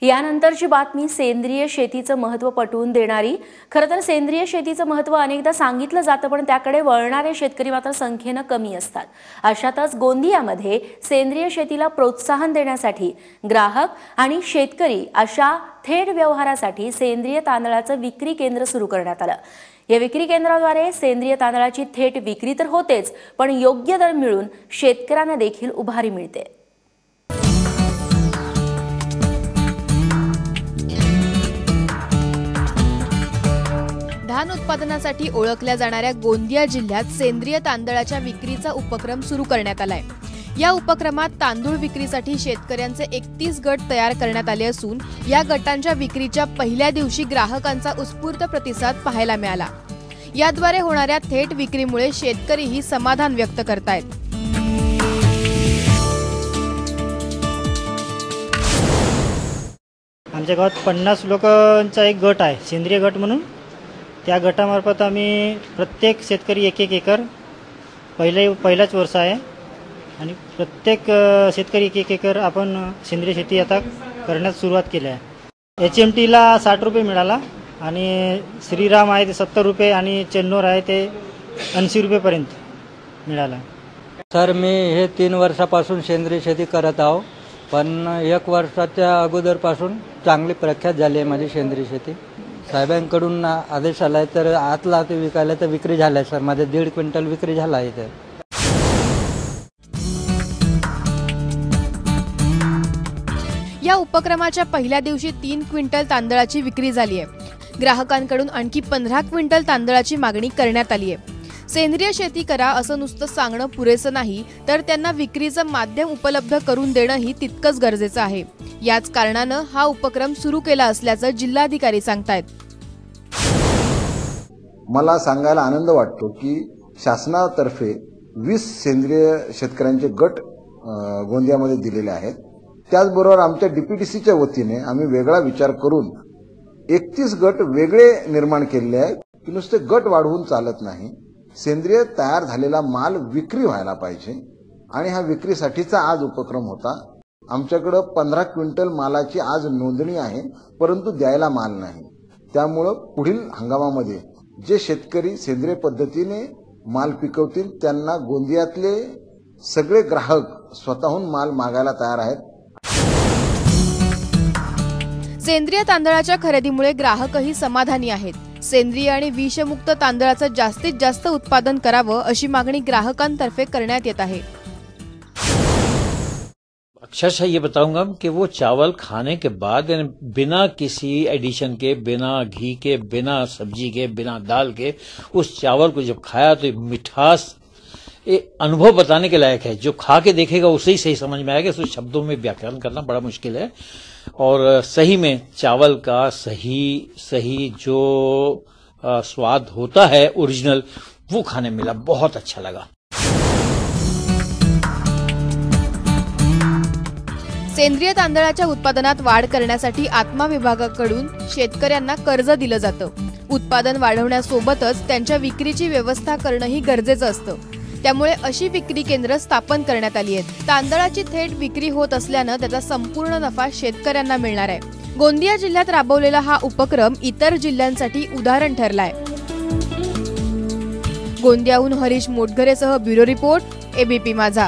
यानंतरची बातमी सेंद्रिय शेतीचं महत्त्व पटवून देणारी। खरं तर सेंद्रिय शेतीचं महत्त्व अनेकदा सांगितलं जातं, पण त्याकडे वळणारे शेतकरी मात्र संख्येनं कमी असतात। अशातच गोंदियामध्ये सेंद्रिय शेतीला प्रोत्साहन देण्यासाठी ग्राहक आणि शेतकरी अशा थेट व्यवहारासाठी सेंद्रिय तांदळाचं विक्री केंद्र सुरू करण्यात आलं। या विक्री केंद्राद्वारे सेंद्रिय तांदळाची थेट विक्री तर होतेच, पण योग्य दर मिळून शेतकऱ्यांना देखील उभारी मिळते। धान उत्पादनासाठी ओळखल्या जाणाऱ्या गोंदिया जिल्ह्यात सेंद्रिय तांदळाच्या विक्रीचा उपक्रम सुरू करण्यात आलाय। या उपक्रमात तांदूळ विक्रीसाठी शेतकऱ्यांचे 31 गट तयार करण्यात आले असून या गटांच्या विक्रीच्या पहिल्या दिवशी ग्राहकांचा उत्स्फूर्त प्रतिसाद पाहायला मिळाला। याद्वारे होणाऱ्या थेट विक्रीमुळे शेतकरीही समाधान व्यक्त करतायत। आमच्या गावात 50 लोकांचा एक गट आहे, सेंद्रिय गट म्हणून। त्या गटामार्फत आम्ही प्रत्येक शेतकरी 1-1 एकर पहिलाच वर्ष आहे आणि प्रत्येक शेतकरी 1-1 एकर आपण सेंद्रिय शेती आता करण्यास सुरुवात केली आहे। HMTला 60 रुपये मिळाला आणि श्रीराम आहे ते 70 रुपये आणि चेन्नोर आहे ते 80 रुपयेपर्यंत मिळाला। सर मी हे 3 वर्षापासून सेंद्रिय शेती करत आहो, पण 1 वर्षाच्या अगोदरपासून चांगली प्रख्यात झाली आहे माझी सेंद्रिय शेती। साहेबांकडून आदेश आलाय तर आतला ते विकायला तर विक्री झालाय सर, माझे 1.5 क्विंटल विक्री झाला आहे। तर या उपक्रमाच्या पहिल्या दिवशी 3 क्विंटल तांदळाची विक्री झाली आहे। ग्राहकांकडून आणखी 15 क्विंटल तांदळाची मागणी करण्यात आली आहे। सेंद्रिय शेती करा असं नुसतं सांगणं पुरेसं नाही, तर त्यांना विक्रीचं माध्यम उपलब्ध करून देणंही तितकंच गरजेचं आहे। याच कारणानं हा उपक्रम सुरू केला असल्याचं जिल्हाधिकारी सांगतायत। मला सांगायला आनंद वाटतो की शासनातर्फे 20 सेंद्रिय शेतकऱ्यांचे गट गोंदियामध्ये दिलेले आहेत। त्याचबरोबर आमच्या DPTCच्या वतीने आम्ही वेगळा विचार करून 31 गट वेगळे निर्माण केलेले आहेत की नुसते गट वाढवून चालत नाही, सेंद्रिय तयार झालेला माल विक्री व्हायला पाहिजे आणि हा विक्रीसाठीचा आज उपक्रम होता। आमच्याकडे 15 क्विंटल मालाची आज नोंदणी आहे, परंतु द्यायला माल नाही। त्यामुळे पुढील हंगामामध्ये जे शेतकरी सेंद्रिय पद्धतीने माल पिकवतील त्यांना गोंदियातले सगळे ग्राहक स्वतःहून माल मागायला तयार आहेत। सेंद्रिय तांदळाच्या खरेदीमुळे ग्राहकही समाधानी आहेत। सेंद्रिय आणि विषमुक्त तांदळाचं जास्तीत जास्त उत्पादन करावं अशी मागणी ग्राहकांतर्फे करण्यात येत आहे। अक्षरशः ये बताऊंगा कि वो चावल खाने के बाद बिना किसी एडिशन के, बिना घी के, बिना सब्जी के, बिना दाल के उस चावल को जब खाया तो मिठास ये अनुभव बताने के लायक है। जो खा के देखेगा उसे ही सही समझ में आएगा। इसको शब्दों में व्याख्यान करना बड़ा मुश्किल है। और सही में चावल का सही जो स्वाद होता है ओरिजिनल, वो खाने मिला, बहुत अच्छा लगा। सेंद्रिय तांदळाच्या उत्पादनात वाढ करण्यासाठी आत्मा विभागाकडून शेतकऱ्यांना कर्ज दिलं जातं। उत्पादन वाढवण्यासोबतच त्यांच्या विक्रीची व्यवस्था करणंही गरजेचं असतं। त्यामुळे अशी विक्री केंद्र स्थापन करण्यात आली आहेत। तांदळाची थेट विक्री होत असल्यानं त्याचा संपूर्ण नफा शेतकऱ्यांना मिळणार आहे। गोंदिया जिल्ह्यात राबवलेला हा उपक्रम इतर जिल्ह्यांसाठी उदाहरण ठरलाय। गोंदियाहून हरीश मोटघरेसह ब्युरो रिपोर्ट, ABP माझा।